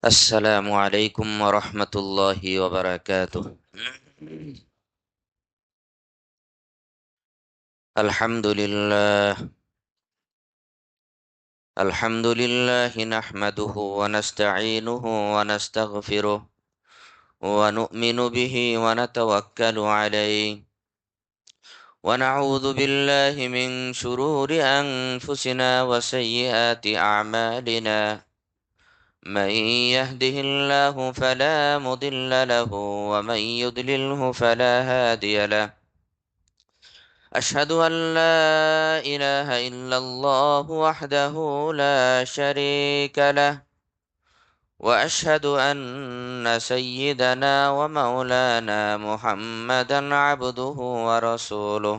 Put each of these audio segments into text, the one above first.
السلام عليكم ورحمة الله وبركاته. الحمد لله الحمد لله نحمده ونستعينه ونستغفره ونؤمن به ونتوكل عليه ونعوذ بالله من شرور أنفسنا وسيئات أعمالنا. من يهده الله فلا مضل له ومن يضلله فلا هادي له. أشهد أن لا إله إلا الله وحده لا شريك له، وأشهد أن سيدنا ومولانا محمدا عبده ورسوله،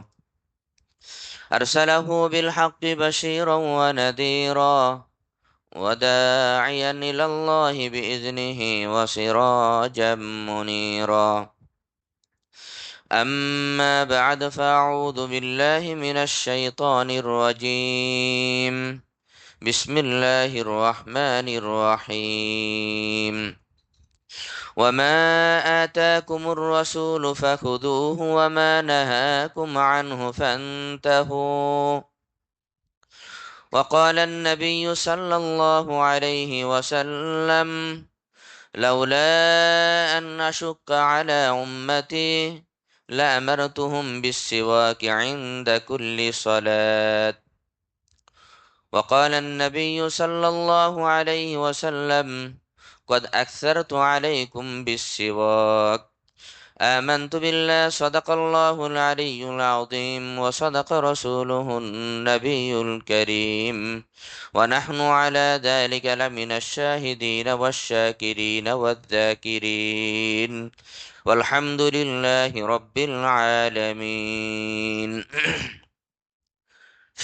أرسله بالحق بشيرا ونذيرا وداعيا إلى الله بإذنه وسراجا منيرا. أما بعد فأعوذ بالله من الشيطان الرجيم. بسم الله الرحمن الرحيم. وما آتاكم الرسول فخذوه وما نهاكم عنه فانتهوا. وقال النبي صلى الله عليه وسلم: لولا أن أشق على أمتي لأمرتهم بالسواك عند كل صلاة. وقال النبي صلى الله عليه وسلم: قد أكثرت عليكم بالسواك. آمنت بالله صدق الله العلي العظيم وصدق رسوله النبي الكريم، ونحن على ذلك لمن الشاهدين والشاكرين والذاكرين، والحمد لله رب العالمين.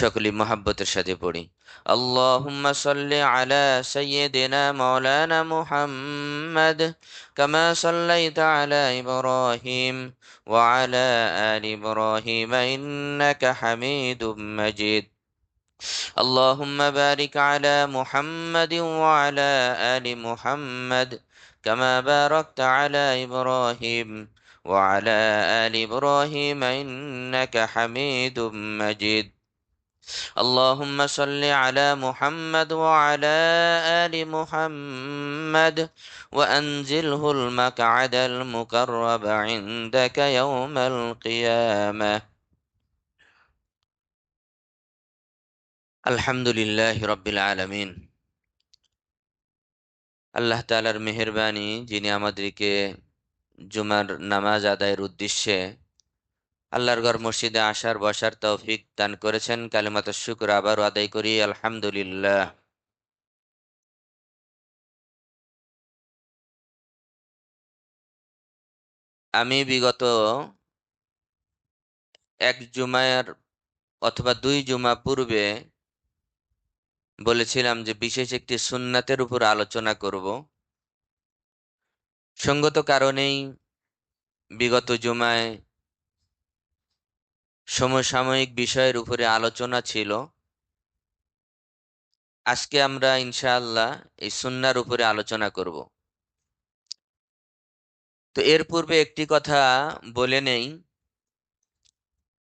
সকলে মহাব্বতের সাথে পড়ি: আল্লাহুম্মা সাল্লি আলা সাইয়্যিদিনা মাওলানা মুহাম্মাদ কামা সাল্লাইতা আলা ইব্রাহিম ওয়া আলা আলি ইব্রাহিম ইন্নাকা হামিদুম মাজিদ। আল্লাহুম্মা বারিক আলা মুহাম্মাদিন ওয়া আলা আলি মুহাম্মাদ কামা বারাকতা আলা ইব্রাহিম ওয়া আলা আলি ইব্রাহিম ইন্নাকা হামিদুম মাজিদ। اللهم صل على محمد وعلى آل محمد وأنزله المقعد المقرب عندك يوم القيامة. الحمد لله رب العالمين. আল্লাহ তাআলার মেহেরবানি, যিনি আমাদেরকে জুমার নামাজ আদায়ের উদ্দেশ্যে আল্লাহর ঘর মসজিদে আসার বসার তৌফিক দান করেছেন। কালিমাত শুকর আবারও আদায় করি, আলহামদুলিল্লাহ। আমি বিগত এক জুমার অথবা দুই জুমা পূর্বে বলেছিলাম যে বিশেষ একটি সুন্নাতের উপর আলোচনা করব। সঙ্গত কারণেই বিগত জুমায় সমসাময়িক বিষয়ের উপরে আলোচনা ছিল। আজকে আমরা ইনশাআল্লাহ এই সুন্নার উপরে আলোচনা করব। তো এর পূর্বে একটি কথা বলে নেই।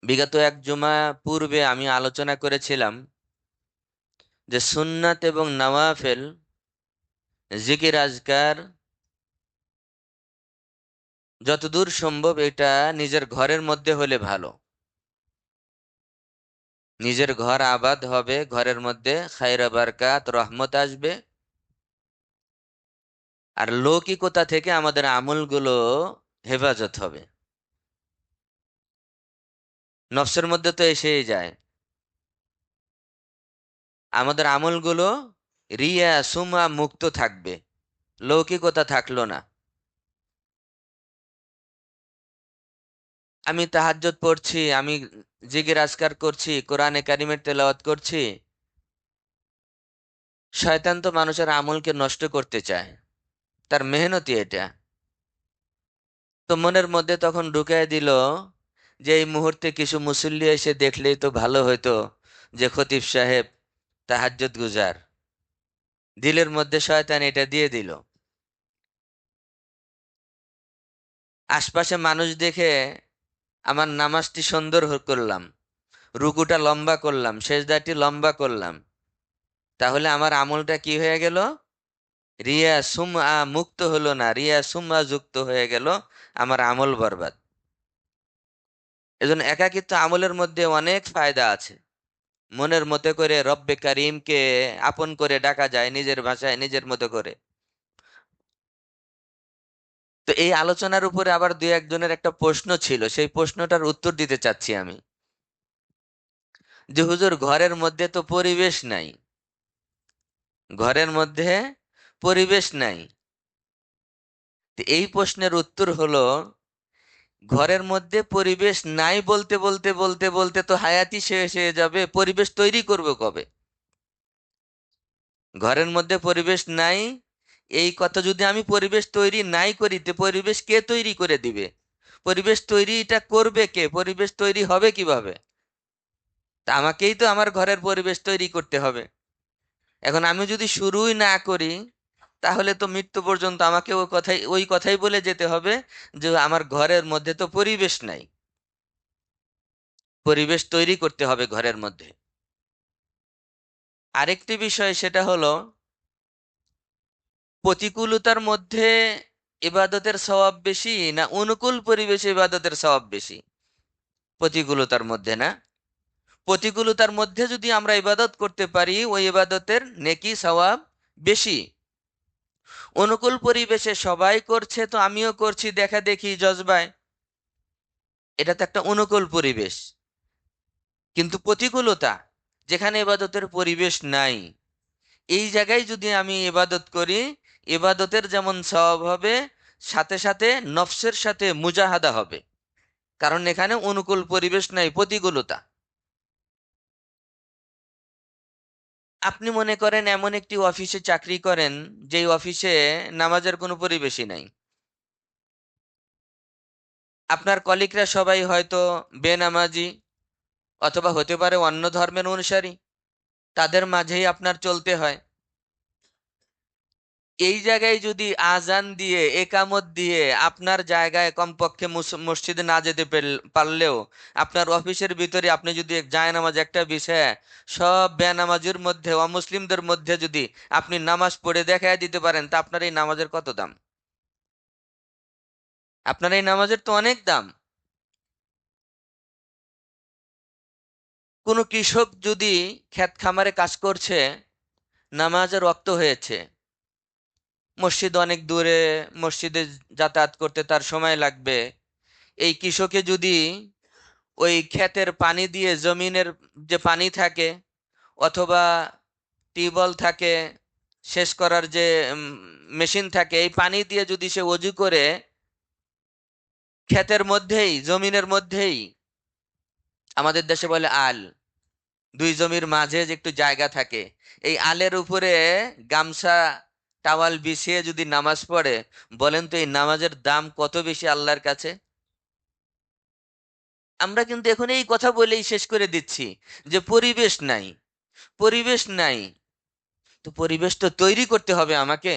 বিগত এক জুমা পূর্বে আমি আলোচনা করেছিলাম যে সুন্নাত এবং নওয়াফিল, জিকির আজকার যতদূর সম্ভব এটা নিজের ঘরের মধ্যে হলে ভালো। নিজের ঘর আবাদ হবে, ঘরের মধ্যে খায়র বারকাত রহমত আসবে, আর লৌকিকতা থেকে আমাদের আমলগুলো হেফাজত হবে। নফসের মধ্যে তো এসেই যায়, আমাদের আমলগুলো রিয়া সুমা মুক্ত থাকবে, লৌকিকতা থাকলো না। আমি তাহাজ্জুদ পড়ছি, আমি জিকির আজকার করছি, কোরআনে কারিমের তেলাওয়াত করছি, শয়তান তো মানুষের আমলকে নষ্ট করতে চায়, তার মেহনতি এটা। তো মনের মধ্যে তখন ঢুকাই দিল যে এই মুহূর্তে কিছু মুসল্লি এসে দেখলেই তো ভালো হতো যে খতিব সাহেব তাহাজ্জুদ গুজার। দিলের মধ্যে শয়তান এটা দিয়ে দিল। আশপাশে মানুষ দেখে আমার নামাজটি সুন্দর করলাম, রুকুটা লম্বা করলাম, সেজদাটি লম্বা করলাম, তাহলে আমার আমলটা কি হয়ে গেল? রিয়া সুমআ মুক্ত হলো না, রিয়া সুমআ যুক্ত হয়ে গেল, আমার আমল বরবাদ। এজন্য একাকিত্ব আমলের মধ্যে অনেক ফায়দা আছে। মনের মতো করে রব্বে কারিমকে আপন করে ডাকা যায়, নিজের ভাষায় নিজের মতো করে। তো এই আলোচনার উপরে আবার দুই একজনের একটা প্রশ্ন ছিল, সেই প্রশ্নটার উত্তর দিতে চাচ্ছি আমি। যে হুজুর, ঘরের মধ্যে তো পরিবেশ নাই, ঘরের মধ্যে পরিবেশ নাই। তো এই প্রশ্নের উত্তর হলো, ঘরের মধ্যে পরিবেশ নাই বলতে বলতে বলতে বলতে তো হায়াতি শেষ হয়ে যাবে, পরিবেশ তৈরি করবে কবে? ঘরের মধ্যে পরিবেশ নাই, এই কথা যদি আমি পরিবেশ তৈরি নাই করিতে, পরিবেশ কে তৈরি করে দিবে? পরিবেশ তৈরিটা করবে কে? পরিবেশ তৈরি হবে কিভাবে? তা আমাকেই তো আমার ঘরের পরিবেশ তৈরি করতে হবে। এখন আমি যদি শুরুই না করি, তাহলে তো মৃত্যু পর্যন্ত আমাকে ওই কথাই বলে যেতে হবে যে আমার ঘরের মধ্যে তো পরিবেশ নাই, পরিবেশ তৈরি করতে হবে ঘরের মধ্যে। আরেকটি বিষয়, সেটা হলো প্রতিকূলতার মধ্যে ইবাদতের সওয়াব বেশি না অনুকূল পরিবেশে ইবাদতের সওয়াব বেশি? প্রতিকূলতার মধ্যে না? প্রতিকূলতার মধ্যে যদি আমরা ইবাদত করতে পারি, ওই ইবাদতের নেকি সওয়াব বেশি। অনুকূল পরিবেশে সবাই করছে তো আমিও করছি দেখা দেখি জজবায়, এটা তো একটা অনুকূল পরিবেশ। কিন্তু প্রতিকূলতা, যেখানে ইবাদতের পরিবেশ নাই, এই জায়গায় যদি আমি ইবাদত করি, ইবাদতের যেমন সওয়াব হবে, সাথে সাথে নফসের সাথে মুজাহাদা হবে। কারণ এখানে অনুকূল পরিবেশ নাই, প্রতিকূলতা। আপনি মনে করেন এমন একটি অফিসে চাকরি করেন, যেই অফিসে নামাজের কোনো পরিবেশই নাই। আপনার কলিগরা সবাই হয়তো বেনামাজি, অথবা হতে পারে অন্য ধর্মের অনুসারী, তাদের মাঝেই আপনার চলতে হয়। এই জায়গায় যদি আজান দিয়ে একামত দিয়ে আপনার জায়গায় কমপক্ষে মসজিদে না যেতে পারলেও, আপনার অফিসের ভিতরে আপনি যদি জায়নামাজ একটা বিষয় সব বেনামাজির মধ্যে অমুসলিমদের মধ্যে যদি আপনি নামাজ পড়ে দেখায় দিতে পারেন, তা আপনার এই নামাজের কত দাম? আপনার এই নামাজের তো অনেক দাম। কোনো কৃষক যদি ক্ষেত খামারে কাজ করছে, নামাজের ওয়াক্ত হয়েছে, মসজিদ অনেক দূরে, মসজিদে যাতায়াত করতে তার সময় লাগবে, এই কৃষকে যদি ওই ক্ষেতের পানি দিয়ে, জমিনের যে পানি থাকে অথবা টিউবওয়েল থাকে, সেচ করার যে মেশিন থাকে, এই পানি দিয়ে যদি সে অজু করে ক্ষেতের মধ্যেই, জমিনের মধ্যেই, আমাদের দেশে বলে আল, দুই জমির মাঝে যে একটু জায়গা থাকে, এই আলের উপরে গামছা টাওয়াল বিছিয়ে যদি নামাজ পড়ে, বলেন তো এই নামাজের দাম কত বেশি আল্লাহর কাছে? আমরা কিন্তু এখন এই কথা বলেই শেষ করে দিচ্ছি যে পরিবেশ নাই, পরিবেশ নাই। তো পরিবেশ তো তৈরি করতে হবে আমাকে।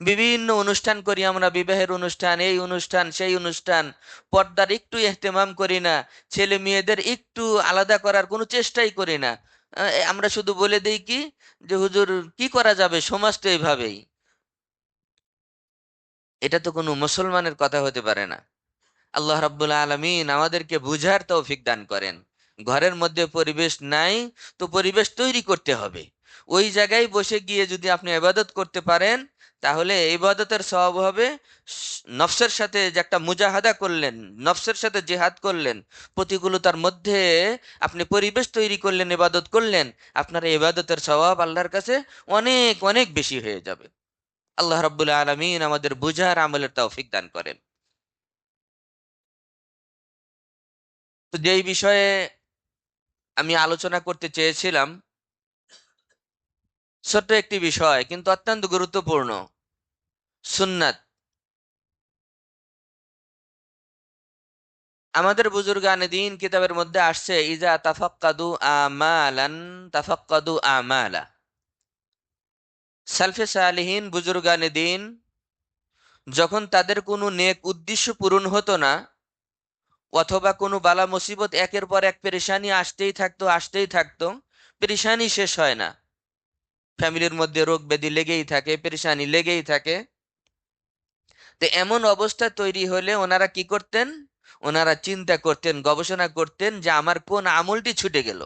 বিভিন্ন অনুষ্ঠান করি আমরা, বিবাহের অনুষ্ঠান, এই অনুষ্ঠান সেই অনুষ্ঠান, পর্দার একটু ইহতেমাম করি না, ছেলে মেয়েদের একটু আলাদা করার কোনো চেষ্টাই করি না। আমরা শুধু বলে দেই কি, যে হুজুর কি করা যাবে, সমাজ তো এইভাবেই। এটা তো কোনো মুসলমানের কথা হতে পারে না। আল্লাহ রাব্বুল আলামিন আমাদেরকে বুঝার তৌফিক দান করেন। ঘরের মধ্যে পরিবেশ নাই, তো পরিবেশ তৈরি করতে হবে। ওই জায়গায় বসে গিয়ে যদি আপনি ইবাদত করতে পারেন, তাহলে ইবাদতের সওয়াব হবে। নফসের সাথে যে একটা মুজাহাদা করলেন, নফসের সাথে জিহাদ করলেন, প্রতিকূলতার মধ্যে আপনি পরিবেশ তৈরি করলেন, ইবাদত করলেন, আপনার এই ইবাদতের সওয়াব আল্লাহর কাছে অনেক অনেক বেশি হয়ে যাবে। আল্লাহ রাব্বুল আলামিন আমাদের বুঝার আমলের তৌফিক দান করেন। তো যেই বিষয়ে আমি আলোচনা করতে চেয়েছিলাম, ছোট্ট একটি বিষয় কিন্তু অত্যন্ত গুরুত্বপূর্ণ, সুন্নাত। আমাদের বুজুর্গানে দিন কিতাবের মধ্যে আসছে, ইজা তাফাক্কাদু আমালান তাফাক্কাদু আমালা। সালফে সালিহিন বুজুর্গানে দিন যখন তাদের কোনো নেক উদ্দেশ্য পূরণ হতো না, অথবা কোনো বালা মুসিবত একের পর এক পেরেশানি আসতেই থাকতো, পেরেশানি শেষ হয় না, ফ্যামিলির মধ্যে রোগ ব্যাধি লেগেই থাকে, পেরেশানি লেগেই থাকে। তো এমন অবস্থা তৈরি হলে ওনারা কি করতেন? ওনারা চিন্তা করতেন, গবেষণা করতেন যে আমার কোন আমলটি ছুটে গেল,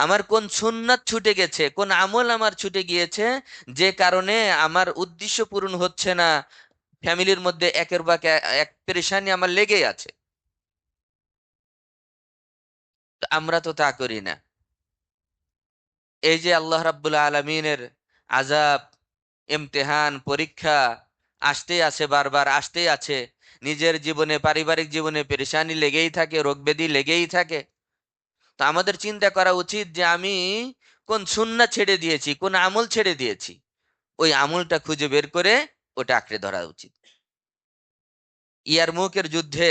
আমার কোন সুন্নাত ছুটে গেছে, কোন আমল আমার ছুটে গিয়েছে, যে কারণে আমার উদ্দেশ্য পূরণ হচ্ছে না, ফ্যামিলির মধ্যে একের পর এক পেরেশানি আমার লেগেই আছে। তো আমরা তো তা করি না। এই যে আল্লাহ রাব্বুল আলামিনের আযাব, ইমতিহান, পরীক্ষা আসতেই আছে, বারবার আসতেই আছে, নিজের জীবনে, পারিবারিক জীবনে পেরেশানি লেগেই থাকে, রোগ ব্যাধি লেগেই থাকে। তো আমাদের চিন্তা করা উচিত যে আমি কোন সুন্নাত ছেড়ে দিয়েছি, কোন আমল ছেড়ে দিয়েছি, ওই আমলটা খুঁজে বের করে ওটা আঁকড়ে ধরা উচিত। ইয়ারমুকের যুদ্ধে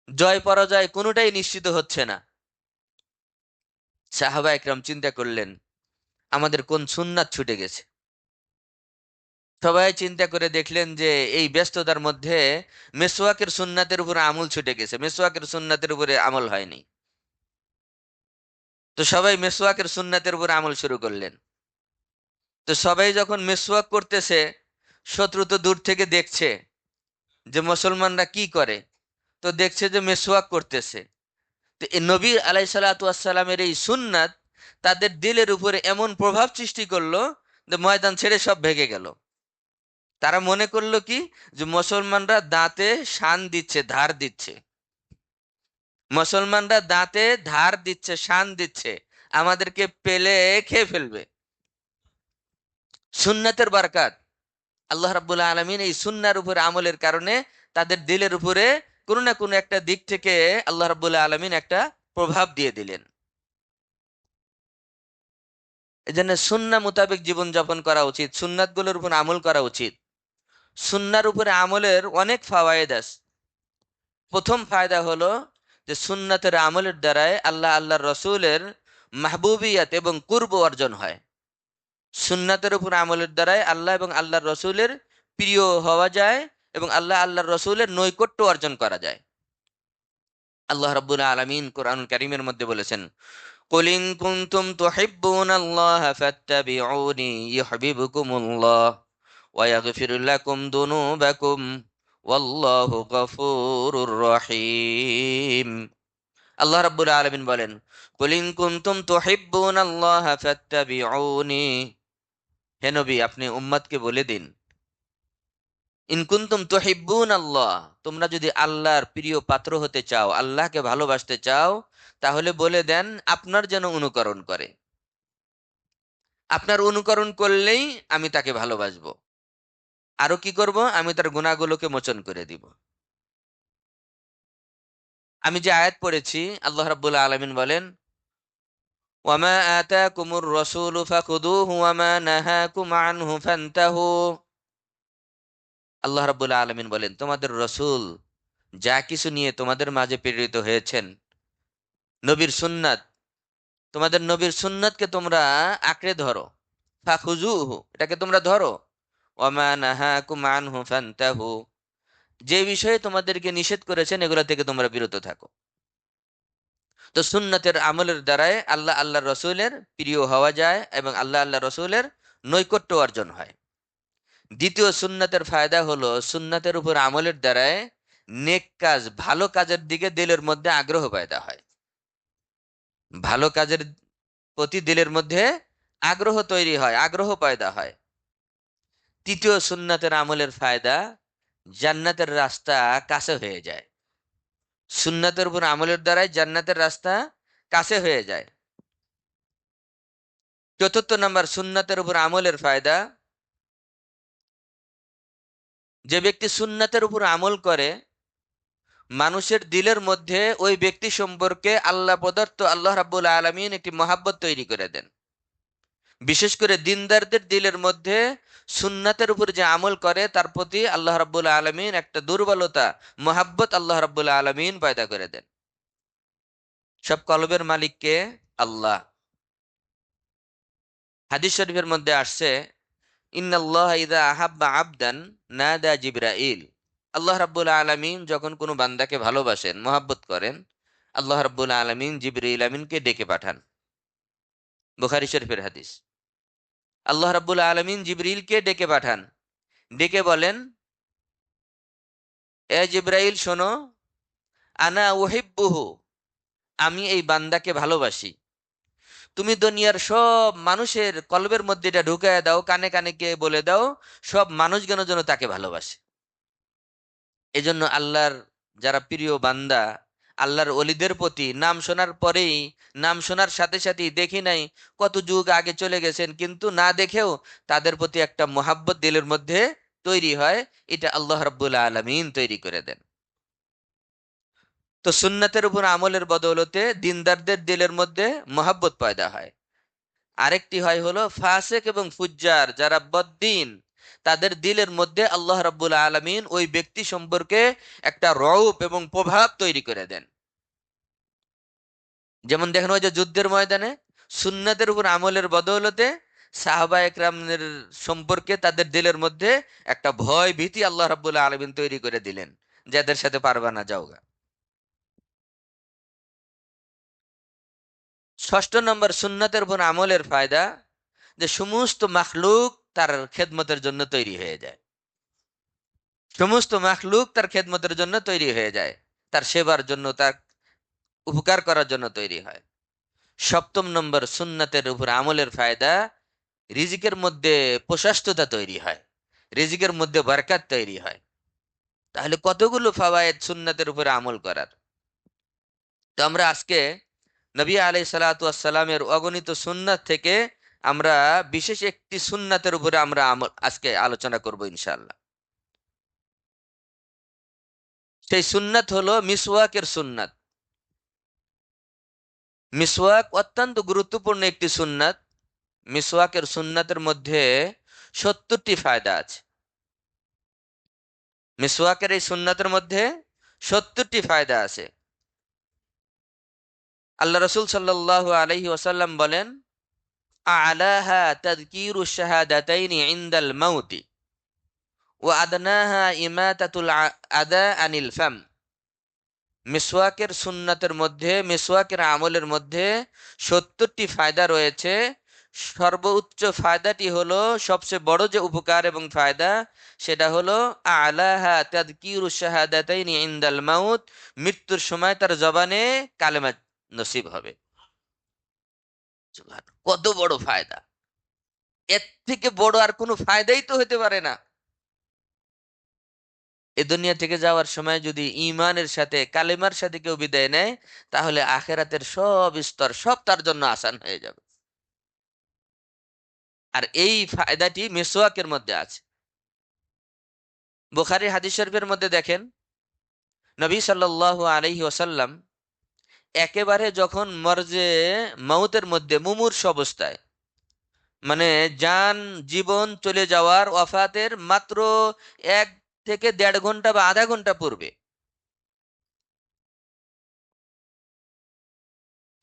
জয় পরাজয় কোনোটাই নিশ্চিত হচ্ছে না। সাহাবা একরাম চিন্তা করলেন আমাদের কোন সুন্নাত ছুটে গেছে। সবাই চিন্তা করে দেখলেন যে এই ব্যস্ততার মধ্যে মেসওয়াকের সুন্নাতের উপরে আমল ছুটে গেছে, মেসওয়াকের সুন্নাতের উপরে আমল হয়নি। তো সবাই মেসওয়াকের সুন্নাতের উপরে আমল শুরু করলেন। তো সবাই যখন মেসওয়াক করতেছে, শত্রু তো দূর থেকে দেখছে যে মুসলমানরা কি করে, তো দেখছে যে মেসওয়াক করতেছে। তো এই নবী আলাইহিসসালামের এই সুন্নাত তাদের দিলের উপরে এমন প্রভাব সৃষ্টি করলো যে ময়দান ছেড়ে সব ভেগে গেল। তারা মনে করলো কি, যে মুসলমানরা দাঁতে শান দিচ্ছে, ধার দিচ্ছে, মুসলমানরা দাঁতে ধার দিচ্ছে, শান দিচ্ছে, আমাদেরকে পেলে খেয়ে ফেলবে। সুন্নাতের বারকাত, আল্লাহ রাব্বুল আলামিন এই সুন্নার উপরে আমলের কারণে তাদের দিলের উপরে কোনো না কোনো একটা দিক থেকে আল্লাহ রাব্বুল আলামিন একটা প্রভাব দিয়ে দিলেন। এজন্য সুন্নাহ মোতাবেক জীবন যাপন করা উচিত, সুন্নাতগুলোর উপর আমল করা উচিত। সুন্নার উপরে আমলের অনেক ফাওয়ায়েদ আছে। প্রথম ফায়দা হলো যে সুন্নাতের আমলের দ্বারাই আল্লাহর রসুলের মাহবুবিয়াত এবং কুরব অর্জন হয়। সুন্নাতের উপর আমলের দ্বারাই আল্লাহ এবং আল্লাহর রসুলের প্রিয় হওয়া যায় এবং আল্লাহর রসুলের নৈকট্য অর্জন করা যায়। আল্লাহ রাব্বুল আলামিন কোরআনুল কারীমের মধ্যে বলেছেন, কুল ইন কুনতুম তুহিব্বুনাল্লাহ ফাত্তাবিউনি ইউহিব্বুকুমুল্লাহ ওয়া ইয়াগফির লাকুম যুনুবাকুম ওয়াল্লাহু গফুরুর রহিম। আল্লাহ রাব্বুল আলামিন বলেন, কুল ইন কুনতুম তুহিব্বুনাল্লাহ ফাত্তাবিউনি, হে নবী আপনি উম্মতকে বলে দিন, ইন কুনতুম তুহিব্বুনাল্লাহ, তোমরা যদি আল্লাহর প্রিয় পাত্র হতে চাও, আল্লাহকে ভালোবাসতে চাও, তাহলে বলে দেন আপনার যেন অনুকরণ করে। আপনার অনুকরণ করলেই আমি তাকে ভালোবাসবো। আরো কি করব? আমি তার গুনাহগুলোকে মোচন করে দিব। আমি যে আয়াত পড়েছি, আল্লাহ রাব্বুল আলামিন বলেন, ওয়ামা আতাকুমুর রাসূলু ফাখুযুহু ওয়ামা নাহাকুম আনহু ফান্তাহু। আল্লাহ রাব্বুল আলামিন বলেন, তোমাদের রসূল যা কিছু নিয়ে তোমাদের মাঝে প্রেরিত হয়েছেন, নবীর সুন্নাত, তোমাদের নবীর সুন্নাতকে তোমরা আঁকড়ে ধরো। ফাখুযুহু, এটাকে তোমরা ধরো। ওয়ামা নাহাকুম আনহু ফান্তাহু, যে বিষয়ে তোমাদেরকে নিষেধ করেছেন এগুলা থেকে তোমরা বিরত থাকো। তো সুন্নাতের আমলের দ্বারাই আল্লাহর রসুলের প্রিয় হওয়া যায় এবং আল্লাহর রসুলের নৈকট্য অর্জন হয়। দ্বিতীয় সুন্নাতের ফায়দা হলো সুন্নাতের উপর আমলের দ্বারাই নেক কাজ, ভালো কাজের দিকে দিলের মধ্যে আগ্রহ পয়দা হয়। ভালো কাজের প্রতি দিলের মধ্যে আগ্রহ তৈরি হয়, আগ্রহ পয়দা হয়। তৃতীয় সুন্নাতের আমলের ফায়দা, জান্নাতের রাস্তা কাছে হয়ে যায়। সুন্নাতের উপর আমলের দ্বারাই জান্নাতের রাস্তা কাছে হয়ে যায়। চতুর্থ নাম্বার সুন্নাতের উপর আমলের ফায়দা, যে ব্যক্তি সুন্নাতের উপর আমল করে, মানুষের দিলের মধ্যে ওই ব্যক্তি সম্পর্কে আল্লাহ প্রদত্ত আল্লাহ রাব্বুল আলামিন একটি মহাব্বত তৈরি করে দেন। বিশেষ করে দিনদারদের দিলের মধ্যে সুন্নাতের উপর যে আমল করে তার প্রতি আল্লাহ রাব্বুল আলামিন একটা দুর্বলতা, মহাব্বত আল্লাহ রাব্বুল আলামিন পয়দা করে দেন। সব কলবের মালিক কে? আল্লাহ। হাদিস শরীফের মধ্যে আসছে, ইন্নাল্লাহ ইযা আহাব্বা আবদান নাদা জিবরাইল। আল্লাহ রাব্বুল আলামিন যখন কোনো বান্দাকে ভালোবাসেন, মহাব্বত করেন, আল্লাহ রাব্বুল আলামিন জিবরাইল আমিনকে ডেকে পাঠান। বুখারী শরীফের হাদিস। আল্লাহ রাব্বুল আলামিন জিবরিলকে ডেকে পাঠান, ডেকে বলেন, এ জিবরাইল শোনো, আনা উহিব্বুহু, আমি এই বান্দাকে ভালোবাসি। তুমি দুনিয়ার সব মানুষের কলবের মধ্যে এটা ঢুকায় দাও, কানে কানে কে বলে দাও, সব মানুষগণ যেন তাকে ভালোবাসে। এজন্য আল্লাহর যারা প্রিয় বান্দা, আল্লাহর অলিদের প্রতি নাম শোনার পরেই, নাম শোনার সাথে সাথেই দেখি নাই কত যুগ আগে চলে গেছেন, কিন্তু না দেখেও তাদের প্রতি একটা মোহাব্বত দিলের মধ্যে তৈরি হয়। এটা আল্লাহ রাব্বুল আলামিন তৈরি করে দেন। তো সুন্নাতের উপর আমলের বদৌলতে দিনদারদের দিলের মধ্যে মোহাব্বত পয়দা হয়। আরেকটি হয় হলো ফাসেক এবং ফুজ্জার, যারা বদ্দিন, তাদের দিলের মধ্যে আল্লাহ রাব্বুল আলামিন ওই ব্যক্তি সম্পর্কে একটা রউফ এবং প্রভাব তৈরি করে দেন। যেমন দেখেন, ওই যে যুদ্ধের ময়দানে সুন্নাতের উপর আমলের বদৌলতে সাহাবা একরামের সম্পর্কে তাদের দিলের মধ্যে একটা ভয় ভীতি আল্লাহ রাব্বুল আলামিন তৈরি করে দিলেন, যাদের সাথে পারবা না যাওগা। ষষ্ঠ নম্বর সুন্নাতের উপর আমলের ফায়দা, যে সমস্ত মাখলুক তার খেদমতের জন্য তৈরি হয়ে যায়। সমস্ত মাখলুক তার খেদমতের জন্য তৈরি হয়ে যায়, তার সেবার জন্য, তার উপকার করার জন্য তৈরি হয়। সপ্তম নম্বর সুন্নাতের উপর আমলের ফায়দা, রিজিকের মধ্যে প্রশস্ততা তৈরি হয়, রিজিকের মধ্যে বরকত তৈরি হয়। তাহলে কতগুলো ফাওয়ায়েদ সুন্নাতের উপরে আমল করার। তো আমরা আজকে নবী আলাইহিস সালাতু ওয়াস সালামের অগণিত সুন্নাত থেকে আমরা বিশেষ একটি সুন্নাতের উপরে আমরা আজকে আলোচনা করব ইনশাআল্লাহ। সেই সুন্নাত হলো মিসওয়াকের সুন্নাত। মিসওয়াক অত্যন্ত গুরুত্বপূর্ণ একটি সুন্নাত। মিসওয়াকের সুন্নাতের মধ্যে 70টি ফায়দা আছে। মিসওয়াকের এই সুন্নাতের মধ্যে 70টি ফায়দা আছে। আল্লাহ রসুল সাল্লাল্লাহু আলাইহি ওয়াসাল্লাম বলেন, আলাহা তাযকিরু শাহাদাতাইনি ইনদাল মাউতি ওয়া আদনাহা ইমাতাতুল আদা আনিল ফাম। মিসওয়াকের সুন্নাতের মধ্যে, মিসওয়াকের আমলের মধ্যে 70টি ফায়দা রয়েছে। সর্বোচ্চ ফায়দাটি হলো, সবচেয়ে বড় যে উপকার এবং ফায়দা, সেটা হলো আলাহা তাযকিরু শাহাদাতাইনি ইনদাল মাউত, মৃত্যুর সময় তার জবানে কালেমা নসিব হবে। কত বড় ফায়দা! এর থেকে বড় আর কোনো ফায়দাই তো হতে পারে না। এ দুনিয়া থেকে যাওয়ার সময় যদি ঈমানের সাথে, কালেমার সাথে কেউ বিদায় নেয়, তাহলে আখেরাতের সব স্তর সব তার জন্য আসান হয়ে যাবে। আর এই ফায়দাটি মিসওয়াকের মধ্যে আছে। বুখারী হাদিস শরীফের মধ্যে দেখেন, নবী সাল্লাল্লাহু আলাইহি ওয়াসাল্লাম একেবারে যখন মরজে মাউতের মধ্যে, মুমূর্ষু অবস্থায়, মানে জান জীবন চলে যাওয়ার, ওয়াফাতের মাত্র 1 থেকে 1.5 ঘন্টা বা আধা ঘন্টা পূর্বে,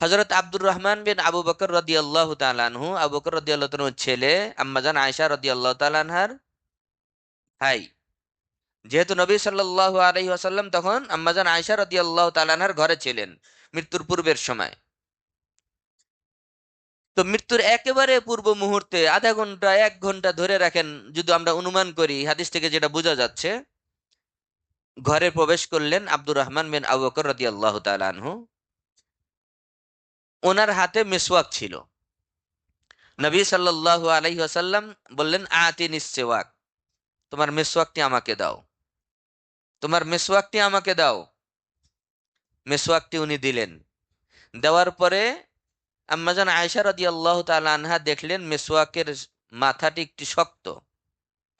হযরত আব্দুর রহমান বিন আবু বকর রাদিয়াল্লাহু তাআলা আনহু, আবু বকর রাদিয়াল্লাহু তাআলার ছেলে, আম্মাজান আয়েশা রাদিয়াল্লাহু তাআলা আনহার ভাই। যেহেতু নবী সাল্লাল্লাহু আলাইহি ওয়াসাল্লাম তখন আম্মাজান আয়েশা রাদিয়াল্লাহু তাআলা আনহার ঘরে ছিলেন মৃত্যুর পূর্বের সময়। তো মৃত্যুর একেবারে পূর্ব মুহূর্তে আধা ঘন্টা 1 ঘন্টা ধরে রাখেন, যদি আমরা অনুমান করি হাদিস থেকে যেটা বোঝা যাচ্ছে, ঘরে প্রবেশ করলেন আব্দুর রহমান বিন আবু বকর রাদিয়াল্লাহু তাআলা আনহু। ওনার হাতে মিসওয়াক ছিল। নবী সাল্লাল্লাহু আলাইহি ওয়াসাল্লাম বললেন, আতিনিস সিওয়াক, তোমার মিসওয়াকটি আমাকে দাও, তোমার মিসওয়াকটি আমাকে দাও। মিসওয়াকটি উনি দিলেন। দেওয়ার পরে আম্মাজান আয়েশা রাদিয়াল্লাহু তাআলা আনহা দেখলেন মিসওয়াকের মাথাটি একটু শক্ত।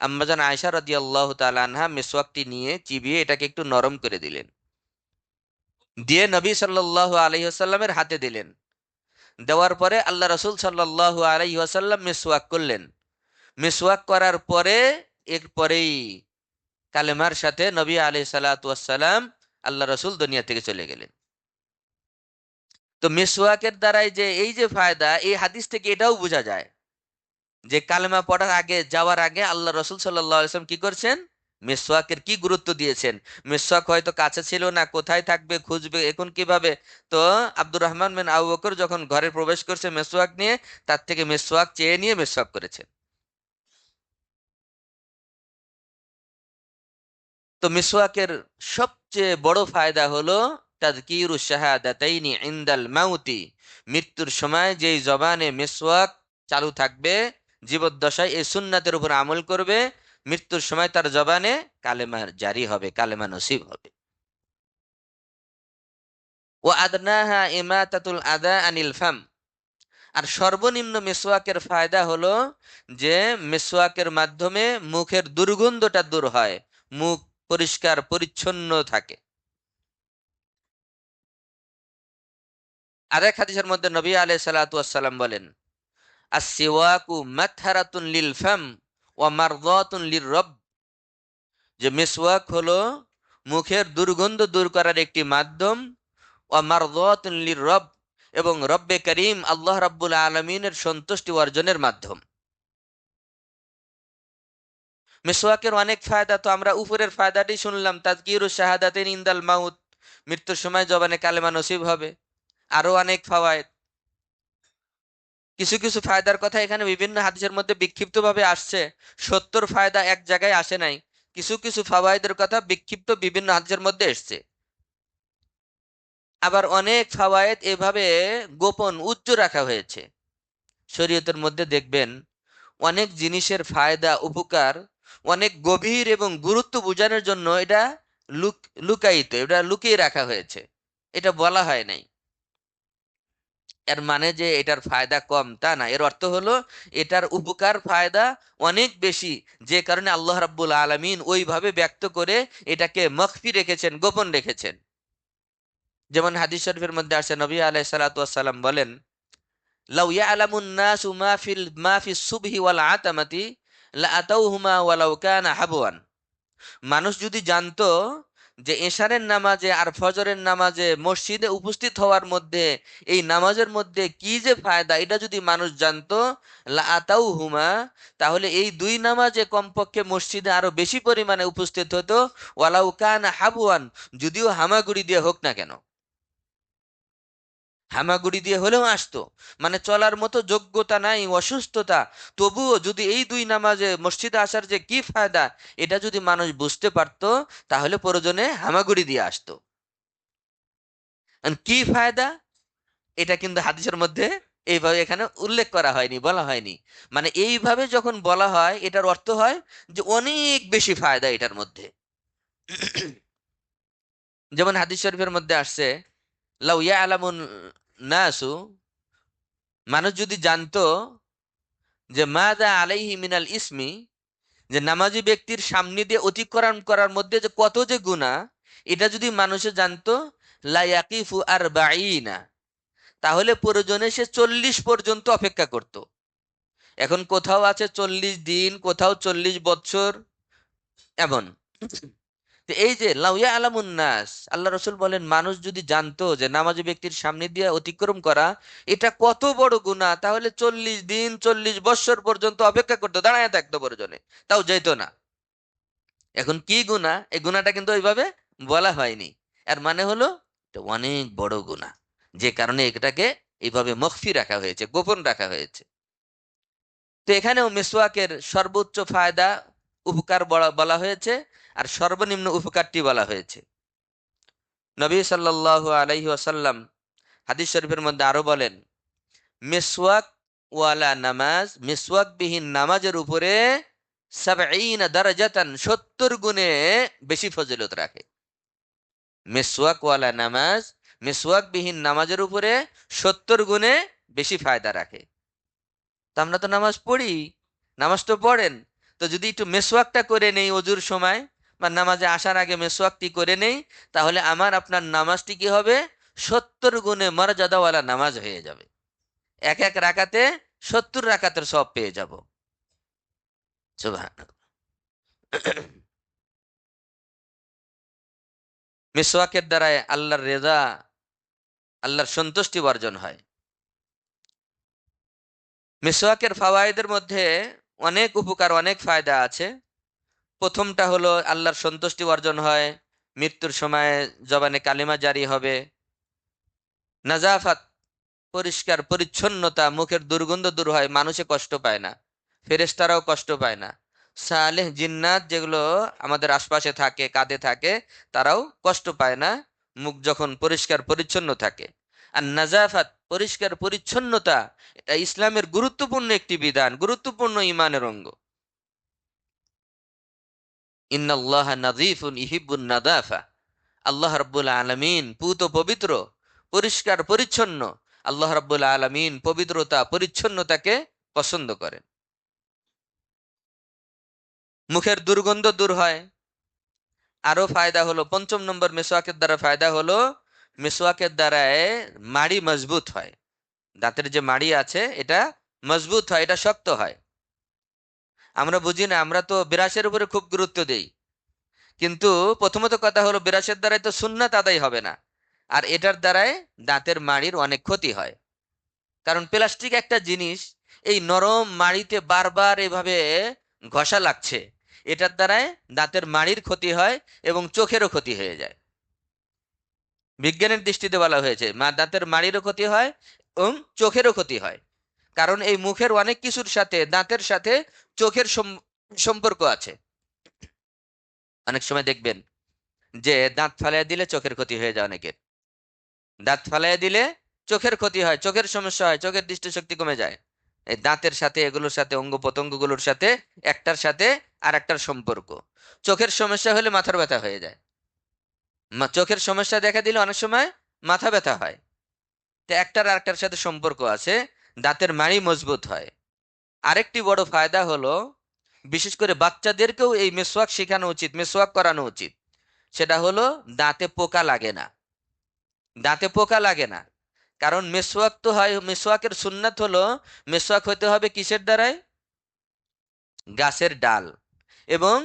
আম্মাজান আয়েশা রাদিয়াল্লাহু তাআলা আনহা মিসওয়াকটি নিয়ে চিবিয়ে এটাকে একটু নরম করে দিলেন, দিয়ে নবী সাল্লাল্লাহু আলাইহি ওয়াসাল্লামের হাতে দিলেন। দেওয়ার পরে আল্লাহ রাসূল সাল্লাল্লাহু আলাইহি ওয়াসাল্লাম মিসওয়াক করলেন। মিসওয়াক করার পরে, এরপরেই কালেমার সাথে নবী আলাইহিস সালাতু ওয়াস সালাম, আল্লাহ রাসূল দুনিয়া থেকে চলে গেলেন। তো মিসওয়াকের দ্বারাই যে এই যে ফায়দা, এই হাদিস থেকে এটাও বোঝা যায় যে কালেমা পড়ার আগে, যাওয়ার আগে আল্লাহ রসুল সাল্লাল্লাহু আলাইহি ওয়াসাল্লাম কি করছেন? মিসওয়াকের কি গুরুত্ব দিয়েছেন। মিসওয়াক হয়তো কাছে ছিল না, কোথায় থাকবে, খুঁজবে, এখন কিভাবে। তো আব্দুর রহমান বিন আবু বকর যখন ঘরে প্রবেশ করছে মিসওয়াক নিয়ে, তার থেকে মিসওয়াক চেয়ে নিয়ে মিসওয়াক করেছেন। তো মিসওয়াকের সবচেয়ে বড় ফায়দা হলো তাযকিরু শাহাদাতাইনি ইনদাল মাউতি। মৃত্যুর সময় যেই জবানে মিসওয়াক চালু থাকবে, জীবদ্দশায় এই সুন্নাতের উপর আমল করবে, মৃত্যুর সময় তার জবানে কালেমা জারি হবে, কালেমা নসিব হবে। ও আদনাহা ইমাতাতুল আদা আনিল ফাম। আর সর্বনিম্ন মিসওয়াকের ফায়দা হলো যে মিসওয়াকের মাধ্যমে মুখের দুর্গন্ধটা দূর হয়, মুখ পরিষ্কার পরিচ্ছন্ন থাকে। আরেক হাদিসের মধ্যে নবী আলাইহিস সালাতু ওয়াস সালাম বলেন, আসসিওয়াকু মাতহারাতুন লিল ফাম ওয়া মারদাতুন লির-রব। যে মিসওয়াক হলো মুখের দুর্গন্ধ দূর করার একটি মাধ্যম, ওয়া মারদাতুন লির-রব, এবং রব্বে করিম আল্লাহ রাব্বুল আলামিনের সন্তুষ্টি অর্জনের মাধ্যম। মিসওয়াকের অনেক ফায়দা, তো আমরা উপরের ফায়দাটি শুনলাম, তাযকিরুশ শাহাদাতাইন ইনদাল মাউত, মৃত্যুর সময় জবানে কালেমা নসিব হবে। আরো অনেক ফাওয়ায়েদ, কিছু কিছু ফায়দার কথা এখানে বিভিন্ন হাদিসের মধ্যে বিক্ষিপ্তভাবে আসছে। 70 ফায়দা এক জায়গায় আসে নাই, কিছু কিছু ফাওয়ায়েদের কথা বিক্ষিপ্ত বিভিন্ন হাদিসের মধ্যে এসছে। আবার অনেক ফাওয়ায়েদ এভাবে গোপন উচ্চ রাখা হয়েছে। শরীয়তের মধ্যে দেখবেন অনেক জিনিসের ফায়দা উপকার অনেক গভীর এবং গুরুত্ব বোঝানোর জন্য এটা লুক লুকায়িত, এটা লুকিয়ে রাখা হয়েছে, এটা বলা হয় নাই। এর মানে যে এটার ফায়দা কম তা না, এর অর্থ হলো এটার উপকার ফায়দা অনেক বেশি, যে কারণে আল্লাহ রাব্বুল আলামিন ওইভাবে ব্যক্ত করে এটাকে মখফি রেখেছেন, গোপন রেখেছেন। যেমন হাদিস শরীফের মধ্যে আসে, নবী আলাইহিস সালাতু ওয়াস সালাম বলেন, লাউ ইয়ালামুন নাসু মা ফিস সুবহি ওয়াল আতামাতি লা আতাউহুমা ওয়ালাউ কানা হাবওয়ান। মানুষ যদি জানতো যে এশারের নামাজে আর ফজরের নামাজে মসজিদে উপস্থিত হওয়ার মধ্যে, এই নামাজের মধ্যে কি যে ফায়দা, এটা যদি মানুষ জানতো, লা আতাউ হুমা, তাহলে এই দুই নামাজে কমপক্ষে মসজিদে আরো বেশি পরিমাণে উপস্থিত হতো, ওয়ালাউ কান হাবুয়ান, যদিও হামাগুড়ি দিয়ে হোক না কেন, হামাগুড়ি দিয়ে হলেও আসতো। মানে চলার মতো যোগ্যতা নাই, অসুস্থতা, তবুও যদি এই দুই নামাজে মসজিদে আসার যে কি ফায়দা, এটা যদি মানুষ বুঝতে পারতো, তাহলে প্রয়োজনে হামাগুড়ি দিয়ে আসতো। আর কি ফায়দা, এটা কিন্তু হাদিসের মধ্যে এইভাবে এখানে উল্লেখ করা হয়নি, বলা হয়নি। মানে এইভাবে যখন বলা হয়, এটার অর্থ হয় যে অনেক বেশি ফায়দা এটার মধ্যে। যেমন হাদিস শরীফের মধ্যে আসছে, লাউ ইয়ালামুন নাসু, মানুষ যদি জানতো যে মাযা আলাইহি মিনাল ইসমি, যে নামাজি ব্যক্তির সামনে দিয়ে অতিক্রম করার মধ্যে যে কত যে গুনাহ, এটা যদি মানুষে জানতো, লা ইয়াকিফু আরবাঈনা, তাহলে প্রয়োজনে সে 40 পর্যন্ত অপেক্ষা করত। এখন কোথাও আছে 40 দিন, কোথাও 40 বছর, এমন। তো এই যে লাউয়া আলামুন নাস, আল্লাহ রসুল বলেন মানুষ যদি জানতো যে নামাজি ব্যক্তির সামনে দিয়ে অতিক্রম করা এটা কত বড় গুনাহ, তাহলে 40 দিন 40 বছর পর্যন্ত অপেক্ষা করতো, দাঁড়ায় থাকতো প্রয়োজনে, তাও যেত না। এখন কি গুনাহ, এই গুনাহটা কিন্তু ওইভাবে বলা হয়নি। এর মানে হলো এটা অনেক বড় গুনাহ, যে কারণে এটাকে এইভাবে মখফি রাখা হয়েছে, গোপন রাখা হয়েছে। তো এখানেও মিসওয়াকের সর্বোচ্চ ফায়দা উপকার বলা বলা হয়েছে, আর সর্বনিম্ন উপকারটি বলা হয়েছে। নবী সাল্লাল্লাহু আলাইহি ওয়াসাল্লাম হাদিস শরীফের মধ্যে আরো বলেন, মিসওয়াক ওয়ালা নামাজ, মিসওয়াক বিহীন নামাজের উপরে ৭০ দারাজাতান, ৭০ গুণে বেশি ফজিলত রাখে। মিসওয়াক ওয়ালা নামাজ, মিসওয়াক বিহীন নামাজের উপরে ৭০ গুণে বেশি ফায়দা রাখে। তো আমরা তো নামাজ পড়ি, নামাজ তো পড়েন, তো যদি একটু মেসওয়াকটা করে নেই অজুর সময় বা নামাজে আসার আগে মেসওয়াকটি করে নেই, তাহলে আমার আপনার নামাজটি কি হবে? ৭০ গুণে মর্যাদাওয়ালা নামাজ হয়ে যাবে। এক এক রাকাতে ৭০ রাকাতের সব পেয়ে যাব। সুবহানাল্লাহ। মিসওয়াকের দ্বারায় আল্লাহর রেজা, আল্লাহর সন্তুষ্টি অর্জন হয়। মিসওয়াকের ফাওয়ায়েদের মধ্যে অনেক উপকার, অনেক ফায়দা আছে। প্রথমটা হলো আল্লাহর সন্তুষ্টি অর্জন হয়, মৃত্যুর সময় জবানে কালিমা জারি হবে। নাজাফাত, পরিষ্কার পরিচ্ছন্নতা, মুখের দুর্গন্ধ দূর হয়, মানুষে কষ্ট পায় না, ফেরেশতারাও কষ্ট পায় না। সালেহ জিন্নাত যেগুলো আমাদের আশপাশে থাকে, কাঁধে থাকে, তারাও কষ্ট পায় না মুখ যখন পরিষ্কার পরিচ্ছন্ন থাকে। আর নাজাফাত, পরিষ্কার পরিচ্ছন্নতা, এটা ইসলামের গুরুত্বপূর্ণ একটি বিধান, গুরুত্বপূর্ণ ইমানের অঙ্গ। ইন্নাল্লাহা নাযীফুন ইহিব্বুন নাযাফা। আল্লাহ রাব্বুল আলামিন পুত পবিত্র, পরিষ্কার পরিচ্ছন্ন। আল্লাহ রাব্বুল আলামিন পবিত্রতা, পরিচ্ছন্নতাকে পছন্দ করেন। মুখের দুর্গন্ধ দূর হয়। আরো ফায়দা হলো, পঞ্চম নম্বর মেসওয়াকের দ্বারা ফায়দা হলো, মেসওয়াকের দ্বারায় মাড়ি মজবুত হয়। দাঁতের যে মাড়ি আছে এটা মজবুত হয়, এটা শক্ত হয়। আমরা বুঝি না, আমরা তো ব্রাশের উপরে খুব গুরুত্ব দেই, কিন্তু প্রথমত কথা হলো ব্রাশের দ্বারাই তো সুন্নাত আদায় হবে না। আর এটার দ্বারায় দাঁতের মাড়ির অনেক ক্ষতি হয়। কারণ প্লাস্টিক একটা জিনিস, এই নরম মাড়িতে বারবার এভাবে ঘষা লাগছে, এটার দ্বারায় দাঁতের মাড়ির ক্ষতি হয় এবং চোখেরও ক্ষতি হয়ে যায়। বিজ্ঞানের দৃষ্টিতে বলা হয়েছে দাঁতের মাড়িরও ক্ষতি হয় এবং চোখেরও ক্ষতি হয়। কারণ এই মুখের অনেক কিছুর সাথে দাঁতের সাথে চোখের সম্পর্ক আছে। অনেক সময় দেখবেন যে দাঁত ফালাইয়া দিলে চোখের ক্ষতি হয়ে যায় অনেকের। দাঁত ফালাইয়া দিলে চোখের ক্ষতি হয়, চোখের সমস্যা হয়, চোখের দৃষ্টিশক্তি কমে যায়। এই দাঁতের সাথে, এগুলোর সাথে, অঙ্গ প্রত্যঙ্গগুলোর সাথে একটার সাথে আর একটার সম্পর্ক। চোখের সমস্যা হলে মাথার ব্যথা হয়ে যায়, চোখের সমস্যা দেখা দিলে অনেক সময় মাথা ব্যথা হয়। তো একটার আর একটার সাথে সম্পর্ক আছে। দাঁতের মাড়ি মজবুত হয়। আরেকটি বড় ফায়দা হলো, বিশেষ করে বাচ্চাদেরকেও এই মেসওয়াক শেখানো উচিত, মেসওয়াক করানো উচিত। সেটা হলো দাঁতে পোকা লাগে না। দাঁতে পোকা লাগে না, কারণ মেসওয়াক তো হয়, মেসওয়াকের সুন্নাত হলো মেসওয়াক হতে হবে কিসের দ্বারায়? গাছের ডাল এবং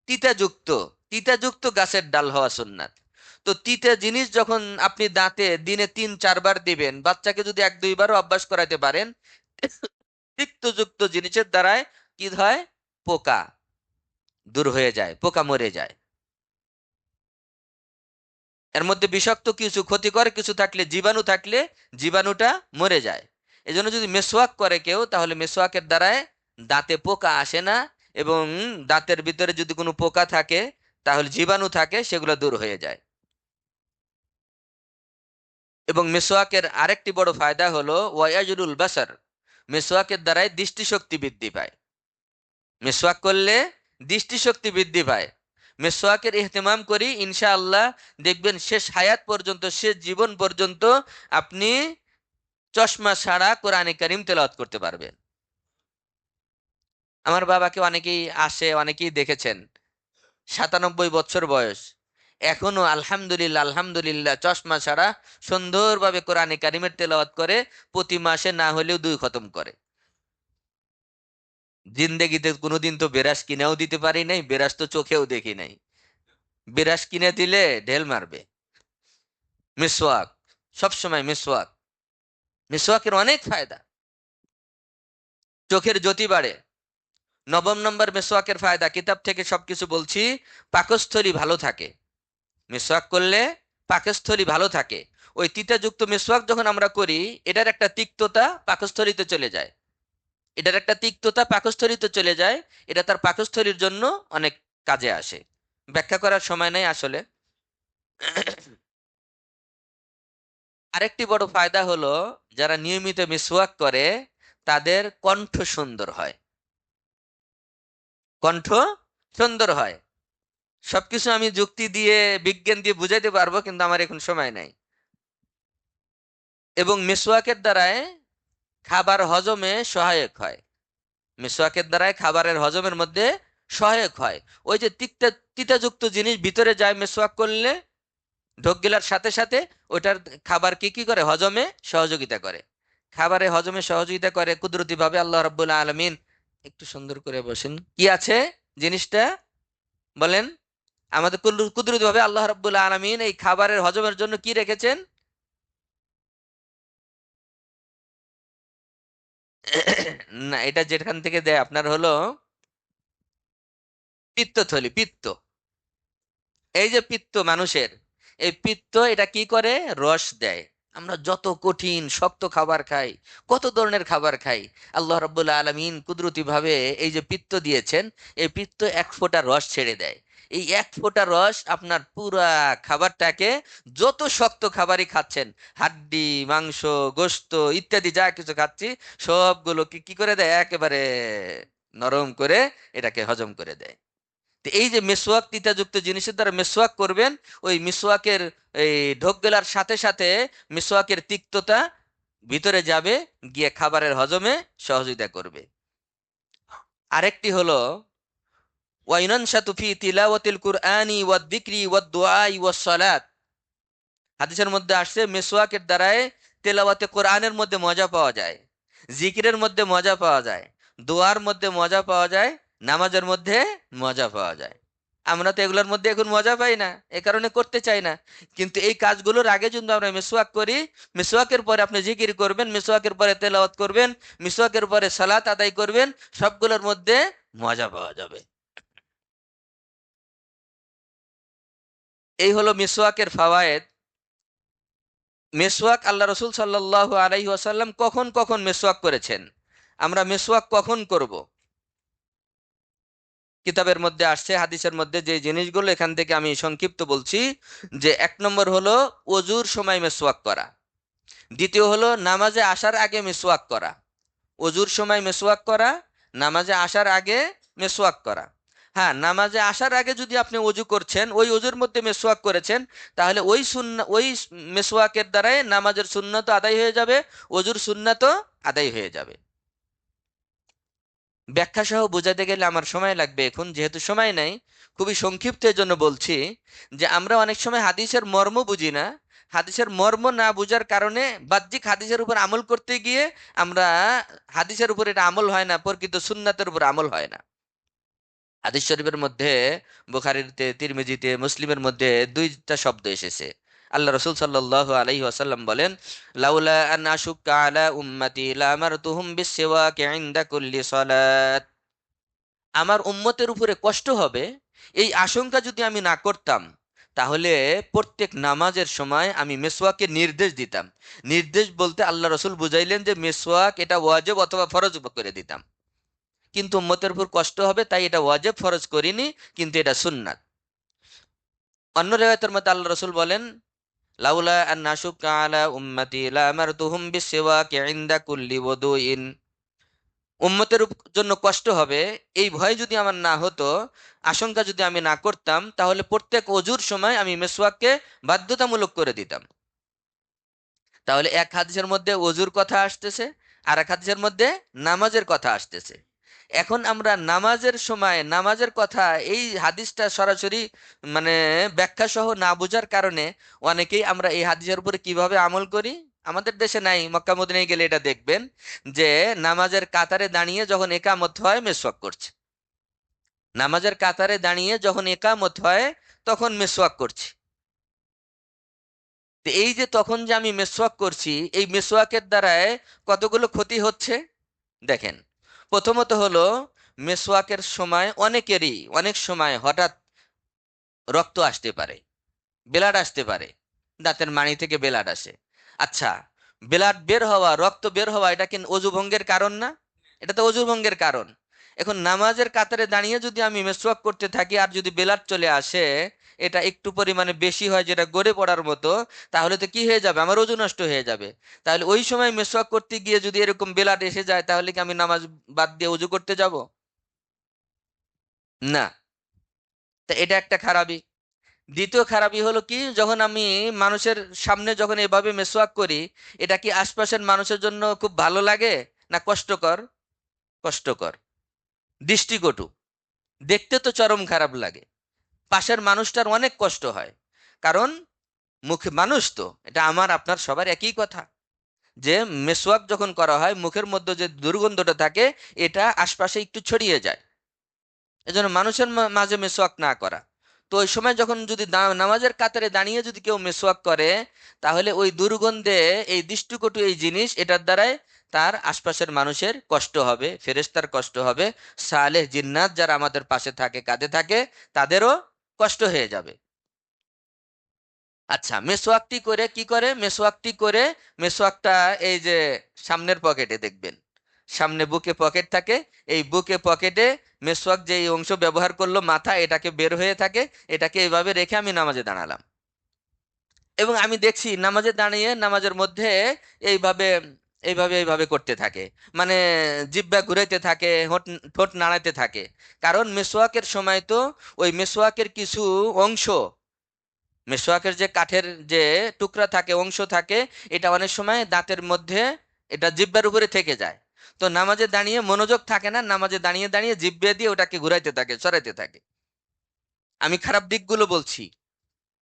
তিতাযুক্ত, তিতাযুক্ত গাছের ডাল হওয়া সুন্নাত। তো তিতা জিনিস যখন আপনি দাঁতে দিনে 3-4 বার দিবেন, বাচ্চাকে যদি 1-2 বারও অভ্যাস করাতে পারেন, তিক্তযুক্ত জিনিসের দ্বারায় কি হয়? পোকা দূর হয়ে যায়, পোকা মরে যায়। এর মধ্যে বিষাক্ত কিছু, ক্ষতিকর কিছু থাকলে, জীবাণু থাকলে জীবাণুটা মরে যায়। এজন্য যদি মেসওয়াক করে কেউ, তাহলে মেসওয়াকের দ্বারায় দাঁতে পোকা আসে না, এবং দাঁতের ভিতরে যদি কোনো পোকা থাকে, তাহলে জীবাণু থাকে, সেগুলো দূর হয়ে যায়। এবং মেসওয়াকের আরেকটি বড় ফায়দা হলো ওয়ায়াজুরুল বাসার। মেসওয়াকের দ্বারাই দৃষ্টিশক্তি বৃদ্ধি পায়। মেসওয়াক করলে দৃষ্টিশক্তি বৃদ্ধি পায়। মেসওয়াকের ইহতেমাম করি, ইনশাআল্লাহ দেখবেন শেষ হায়াত পর্যন্ত, শেষ জীবন পর্যন্ত আপনি চশমা ছাড়া কোরআনে কারিম তেলাওয়াত করতে পারবেন। আমার বাবাকে অনেকেই আসে, অনেকেই দেখেছেন, 97 বছর বয়স, এখনো আলহামদুলিল্লাহ আলহামদুলিল্লাহ চশমা ছাড়া সুন্দরভাবে কোরআনে কারিমের তেলাওয়াত করে। প্রতি মাসে না হলেও 2 খতম করে। জিন্দেগিতে কোনোদিন তো বেরাস কিনেও দিতে পারি নাই, বেরাস তো চোখেও দেখি নাই। বিরাস কিনে দিলে ঢেল মারবে। মিসওয়াক, সবসময় মিসওয়াক। মিসওয়াকের অনেক ফায়দা। চোখের জ্যোতি বাড়ে। নবম নম্বর মিসওয়াকের ফায়দা, কিতাব থেকে সবকিছু বলছি, পাকস্থলী ভালো থাকে। মিসওয়াক করলে পাকস্থলী ভালো থাকে। ওই তিতাযুক্ত মিসওয়াক যখন আমরা করি, এটার একটা তিক্ততা পাকস্থলীতে চলে যায়। এটার একটা তিক্ততা পাকস্থলীতে চলে যায়। এটা তার পাকস্থলীর জন্য অনেক কাজে আসে। ব্যাখ্যা করার সময় নেই আসলে। আরেকটি বড় ফায়দা হলো, যারা নিয়মিত মিসওয়াক করে তাদের কণ্ঠ সুন্দর হয়। কণ্ঠ সুন্দর হয়। সবকিছু আমি যুক্তি দিয়ে, বিজ্ঞান দিয়ে বুঝাইতে পারবো, কিন্তু আমার এখন সময় নাই। এবং মিসওয়াকের দ্বারায় খাবার হজমে সহায়ক হয়। মিসওয়াকের দ্বারায় খাবারের হজমের মধ্যে সহায়ক হয়। ওই যে তিতাযুক্ত জিনিস ভিতরে যায় মিসওয়াক করলে, ঢোক গিলার সাথে সাথে ওটার খাবার কি কি করে? হজমে সহযোগিতা করে। খাবারে হজমে সহযোগিতা করে কুদরতি ভাবে আল্লাহ রাব্বুল আলামিন। একটু সুন্দর করে বসেন, কি আছে জিনিসটা বলেন? আমাদের কুদরতি ভাবে আল্লাহ রাব্বুল আলামিন এই খাবারের হজমের জন্য কি রেখেছেন? না, এটা যেখান থেকে দেয় আপনার হলো পিত্তথলি, পিত্ত। এই যে পিত্ত মানুষের, এই পিত্ত এটা কি করে, রস দেয়। আমরা যত কঠিন শক্ত খাবার খাই, কত ধরনের খাবার খাই, আল্লাহ রাব্বুল আলামিন কুদরতি ভাবে এই যে পিত্ত দিয়েছেন, এই পিত্ত এক ফোঁটা রস ছেড়ে দেয়। এই এক ফোঁটা রস আপনার পুরা খাবারটাকে, যত শক্ত খাবারই খাচ্ছেন, হাড্ডি মাংস গোশত ইত্যাদি যা কিছু খাচ্ছি, সবগুলোকে কি করে দেয়, একেবারে নরম করে এটাকে হজম করে দেয়। তো এই যে মেসোয়াক তিতাযুক্ত জিনিসের দ্বারা মেসোয়াক করবেন, ওই মিসওয়াকের এই ঢোক গেলার সাথে সাথে মিসওয়াকের তিক্ততা ভিতরে যাবে, গিয়ে খাবারের হজমে সহযোগিতা করবে। আরেকটি হলো ওয়াইনানশাতু ফি তিলাওয়াতিল কুরআনি ওয়াদ যিকরি ওয়াদ দুআই ওয়াস সালাত। হাদিসের মধ্যে আসছে মিসওয়াকের দ্বারায় তেলাওয়াতে কোরআনের মধ্যে মজা পাওয়া যায়, জিকিরের মধ্যে মজা পাওয়া যায়, দোয়ার মধ্যে মজা পাওয়া যায়, নামাজের মধ্যে মজা পাওয়া যায়। আমরা তো এগুলোর মধ্যে এখন মজা পাই না, এ কারণে করতে চাই না। কিন্তু এই কাজগুলোর আগে যদি আমরা মিসওয়াক করি, মিসওয়াকের পরে আপনি জিকির করবেন, মিসওয়াকের পরে তেলাওয়াত করবেন, মিসওয়াকের পরে সালাত আদায় করবেন, সবগুলোর মধ্যে মজা পাওয়া যাবে। এই হলো মিসওয়াকের ফাওয়ায়েদ। মেসওয়াক আল্লাহ রসুল সাল্লাল্লাহু আলাইহি ওয়াসাল্লাম কখন কখন মেসওয়াক করেছেন, আমরা মেসওয়াক কখন করব, কিতাবের মধ্যে আসছে, হাদিসের মধ্যে যে জিনিসগুলো, এখান থেকে আমি সংক্ষিপ্ত বলছি। যে এক নম্বর হলো অজুর সময় মেসওয়াক করা। দ্বিতীয় হলো নামাজে আসার আগে মেসওয়াক করা। অজুর সময় মেসওয়াক করা, নামাজে আসার আগে মেসওয়াক করা। হ্যাঁ, নামাজে আসার আগে যদি আপনি অজু করছেন, ওই অজুর মধ্যে মেসওয়াক করেছেন, তাহলে ওই মেসওয়াকের দ্বারাই নামাজের সুন্নত আদায় হয়ে যাবে, অজুর সুন্নত আদায় হয়ে যাবে। ব্যাখ্যা সহ বোঝাতে গেলে আমার সময় লাগবে, এখন যেহেতু সময় নাই, খুবই সংক্ষিপ্ত এর জন্য বলছি। যে আমরা অনেক সময় হাদিসের মর্ম বুঝি না, হাদিসের মর্ম না বুঝার কারণে বাহ্যিক হাদিসের উপর আমল করতে গিয়ে আমরা, হাদিসের উপর এটা আমল হয় না, প্রকৃত সুন্নাতের উপর আমল হয় না। হাদিস শরীফের মধ্যে, বুখারীতে, তিরমিজিতে, মুসলিমের মধ্যে দুইটা শব্দ এসেছে। আল্লাহ রসুল সাল্লাল্লাহু আলাইহি ওয়াসাল্লাম বলেন, লাউলা আন আশুক্কা আলা উম্মতি লামারতুহুম বিসওয়াকি ইনদা কুল্লি সালাত। আমার উম্মতের উপরে কষ্ট হবে, এই আশঙ্কা যদি আমি না করতাম, তাহলে প্রত্যেক নামাজের সময় আমি মেসওয়াকের নির্দেশ দিতাম। নির্দেশ বলতে আল্লাহ রসুল বুঝাইলেন যে মেসওয়াক এটা ওয়াজিব অথবা ফরজ করে দিতাম। কিন্তু উম্মতের উপর কষ্ট হবে, তাই এটা ওয়াজিব ফরজ করিনি, কিন্তু এটা সুন্নাত। অন্য রিওয়ায়াতের মধ্যে আল্লাহ রসুল বলেন, লাউলা আন নাশুক্কা আলা উম্মতি লামারতুহুম বিসওয়াকি ইনদা কুল্লি ওযুইন। উম্মতের জন্য কষ্ট হবে, এই ভয় যদি আমার না হতো, আশঙ্কা যদি আমি না করতাম, তাহলে প্রত্যেক অজুর সময় আমি মেসওয়াককে বাধ্যতামূলক করে দিতাম। তাহলে এক হাদিসের মধ্যে অজুর কথা আসতেছে, আর এক হাদিসের মধ্যে নামাজের কথা আসতেছে। এখন আমরা নামাজের সময় নামাজের কথা, এই হাদিসটা সরাসরি মানে ব্যাখ্যা সহ না বোঝার কারণে অনেকেই আমরা এই হাদিসের উপরে কিভাবে আমল করি। আমাদের দেশে নাই, মক্কা মদিনায় গেলে এটা দেখবেন যে নামাজের কাতারে দাঁড়িয়ে যখন একামত হয় মেসওয়াক করছে। নামাজের কাতারে দাঁড়িয়ে যখন একামত হয় তখন মেসওয়াক করছি। তো এই যে তখন যে আমি মেসওয়াক করছি, এই মেসওয়াকের দ্বারায় কতগুলো ক্ষতি হচ্ছে দেখেন। প্রথমত হলো, মেসওয়াকের সময় অনেকেরই অনেক সময় হঠাৎ রক্ত আসতে পারে, ব্লাড আসতে পারে, দাঁতের মাড়ি থেকে ব্লাড আসে। আচ্ছা, ব্লাড বের হওয়া, রক্ত বের হওয়া, এটা কি অজু ভঙ্গের কারণ না? এটা তো অজু ভঙ্গের কারণ। এখন নামাজের কাতারে দাঁড়িয়ে যদি আমি মেসওয়াক করতে থাকি আর যদি ব্লাড চলে আসে, এটা একটু পরিমাণে বেশি হয়, যেটা গড়ে পড়ার মতো, তাহলে তো কি হয়ে যাবে, আমার অজু নষ্ট হয়ে যাবে। তাহলে ওই সময় মেসওয়াক করতে গিয়ে যদি এরকম ব্লাড এসে যায়, তাহলে কি আমি নামাজ বাদ দিয়ে অজু করতে যাব? না। তা এটা একটা খারাপই। দ্বিতীয় খারাপই হলো কি, যখন আমি মানুষের সামনে যখন এভাবে মেসওয়াক করি, এটা কি আশপাশের মানুষের জন্য খুব ভালো লাগে না কষ্টকর? কষ্টকর, দৃষ্টিকটু, দেখতে তো চরম খারাপ লাগে। পাশের মানুষটার অনেক কষ্ট হয়, কারণ মুখে মানুষ তো, এটা আমার আপনার সবার একই কথা, যে মেসওয়াক যখন করা হয় মুখের মধ্যে যে দুর্গন্ধটা থাকে, এটা আশপাশে একটু ছড়িয়ে যায়। এজন্য মানুষের মাঝে মেসওয়াক না করা। তো ওই সময় যখন যদি নামাজের কাতারে দাঁড়িয়ে যদি কেউ মেসওয়াক করে, তাহলে ওই দুর্গন্ধে, এই দৃষ্টিকটু এই জিনিস, এটার দ্বারাই তার আশপাশের মানুষের কষ্ট হবে, ফেরেশতার কষ্ট হবে, সালেহ জিন্নাত যারা আমাদের পাশে থাকে, কাঁধে থাকে, তাদেরও কষ্ট হয়ে যাবে। আচ্ছা, মেসোয়াকটি করে কি করে? মেসোয়াকটি করে, মেসোয়াকটা এই যে সামনের পকেটে দেখবেন, সামনে বুকে পকেট থাকে, এই বুকে পকেটে মেসোয়াক যে এই অংশ ব্যবহার করলো, মাথা এটাকে বের হয়ে থাকে, এটাকে এইভাবে রেখে আমি নামাজে দাঁড়ালাম। এবং আমি দেখছি নামাজে দাঁড়িয়ে নামাজের মধ্যে এইভাবে এইভাবে করতে থাকে, মানে জিহ্বা ঘুরাইতে থাকে, ঠোঁট নাড়াতে থাকে। কারণ মেসোয়াকের সময় তো ওই মেসোয়াকের কিছু অংশ, মেসোয়াকের যে কাঠের যে টুকরা থাকে, অংশ থাকে, এটা অনেক সময় দাঁতের মধ্যে, এটা জিহ্বার উপরে থেকে যায়। তো নামাজে দাঁড়িয়ে মনোযোগ থাকে না, নামাজে দাঁড়িয়ে দাঁড়িয়ে জিহ্বা দিয়ে ওটাকে ঘুরাইতে থাকে, সরাইতে থাকে। আমি খারাপ দিকগুলো বলছি,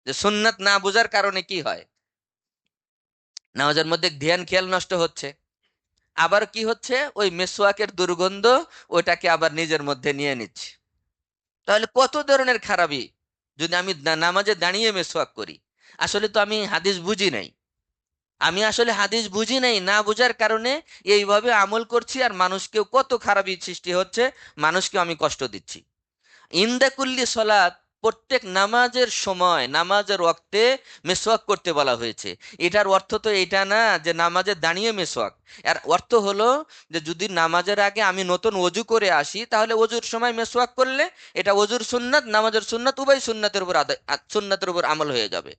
যে সুন্নাত না বোঝার কারণে কি হয়, নামাজের মধ্যে ধ্যান খেয়াল নষ্ট হচ্ছে। আবার কি হচ্ছে, ওই মেসোয়াকের দুর্গন্ধ ওটাকে আবার নিজের মধ্যে নিয়ে নিচ্ছে। তাহলে কত ধরনের খারাপই, যদি আমি নামাজে দাঁড়িয়ে মেসোয়াক করি। আসলে তো আমি হাদিস বুঝি নাই, আমি আসলে হাদিস বুঝি নাই, না বোঝার কারণে এইভাবে আমল করছি, আর মানুষকেও কত খারাপই সৃষ্টি হচ্ছে, মানুষকেও আমি কষ্ট দিচ্ছি। ইনদাকুল্লি সলাত, প্রত্যেক নামাজের সময়, নামাজের ওয়াক্তে মেসওয়াক করতে বলা হয়েছে। এটার অর্থ তো এটা না যে নামাজে দাঁড়িয়ে মেসওয়াক। এর অর্থ হলো যে যদি নামাজের আগে আমি নতুন অজু করে আসি, তাহলে অজুর সময় মেসওয়াক করলে এটা অজুর সুন্নাত, নামাজের সুন্নাত, উভয় সুন্নাতের উপর সুন্নাতের উপর আমল হয়ে যাবে।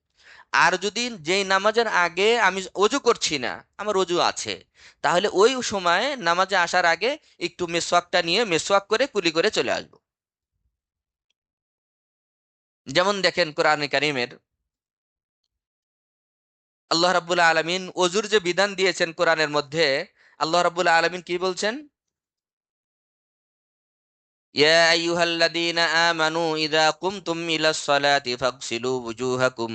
আর যদি যেই নামাজের আগে আমি অজু করছি না, আমার অজু আছে, তাহলে ওই সময় নামাজে আসার আগে একটু মেসওয়াকটা নিয়ে মেসওয়াক করে কুলি করে চলে আসবো। যেমন দেখেন কোরআনে কারিমের আল্লাহ রাব্বুল আলামিন ওযুর যে বিধান দিয়েছেন কোরআনের মধ্যে, আল্লাহ রাব্বুল আলামিন কি বলছেন? ইয়া আইয়ুহাল্লাযীনা আমানু ইযা কুমতুম ইলাস সালাতি ফাগসিলু ওয়ুজুহাকুম।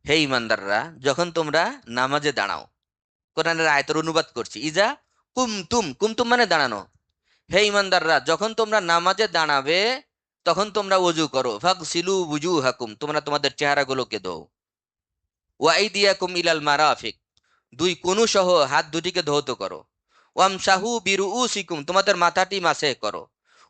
হে ঈমানদাররা, যখন তোমরা নামাজে দাঁড়াও, কোরআনের আয়াতের অনুবাদ করছি, ইজা কুমতুম, কুমতুম মানে দাঁড়ানো। হে ঈমানদাররা, যখন তোমরা নামাজে দাঁড়াবে, তখন তোমরা ওযু করো, ফাগসিলু ওয়ুজুহাকুম, তোমরা তোমাদের চেহারাগুলোকে ধোও, ওয়া আইদিয়াকুম ইলাল মারাফিক, দুই কনু সহ হাত দুটিকে ধৌত করো, ওয়ামসাহু বিরুউসিকুম, তোমাদের মাথাটি মাসে করো,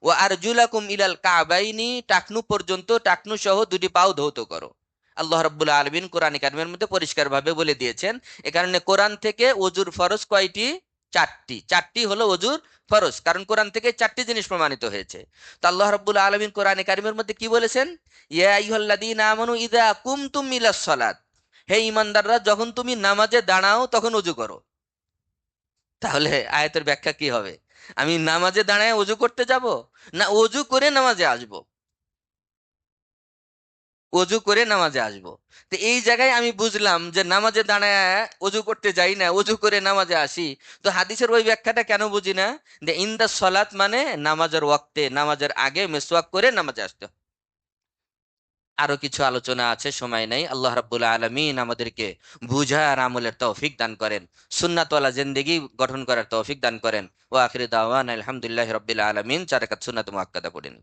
ও আরজুলাকুম ইলাল কাবাইনি, টাকনু পর্যন্ত, টাকনু সহ দুটি পাও ধৌত করো। আল্লাহ রাব্বুল আলামিন কোরআন কারিমের মধ্যে পরিষ্কারভাবে বলে দিয়েছেন। এ কারণে কোরআন থেকে ওযুর ফরজ কয়টি? চারটি। চারটি হলো ওযুর ফরজ, কারণ কোরআন থেকে চারটি জিনিস প্রমাণিত হয়েছে। তো আল্লাহ রাব্বুল আলামিন কোরআন কারিমের মধ্যে কি বলেছেন? ইয়া আইয়ুহাল্লাযীনা আমানু ইযা কুমতুম ইলাস সালাত, হে ইমানদাররা, যখন তুমি নামাজে দাঁড়াও তখন ওযু করো। তাহলে আয়াতের ব্যাখ্যা কি হবে? আমি নামাজে দাঁড়ায় ওযু করতে যাব, না ওযু করে নামাজে আসব? ওযু করে নামাজে আসব। তো এই জায়গায় আমি বুঝলাম যে নামাজে দাঁড়ায় ওযু করতে যাই না, ওযু করে নামাজে আসি। তো হাদিসের ওই ব্যাখ্যাটা কেন বুঝি না, যে ইনদা সলাত মানে নামাজের ওয়াক্তে, নামাজের আগে মেসওয়াক করে নামাজে আসতে হয়। আরো কিছু আলোচনা আছে, সময় নাই। আল্লাহ রাব্বুল আলামিন আমাদেরকে বুঝার আমলের তৌফিক দান করেন, সুন্নাতওয়ালা জিন্দেগি গঠন করার তৌফিক দান করেন। ওয়া আখিরু দাওয়ানা আলহামদুলিল্লাহি রাব্বিল আলামিন। 4 রাকাত সুন্নাত মুআক্কাদা পড়েন।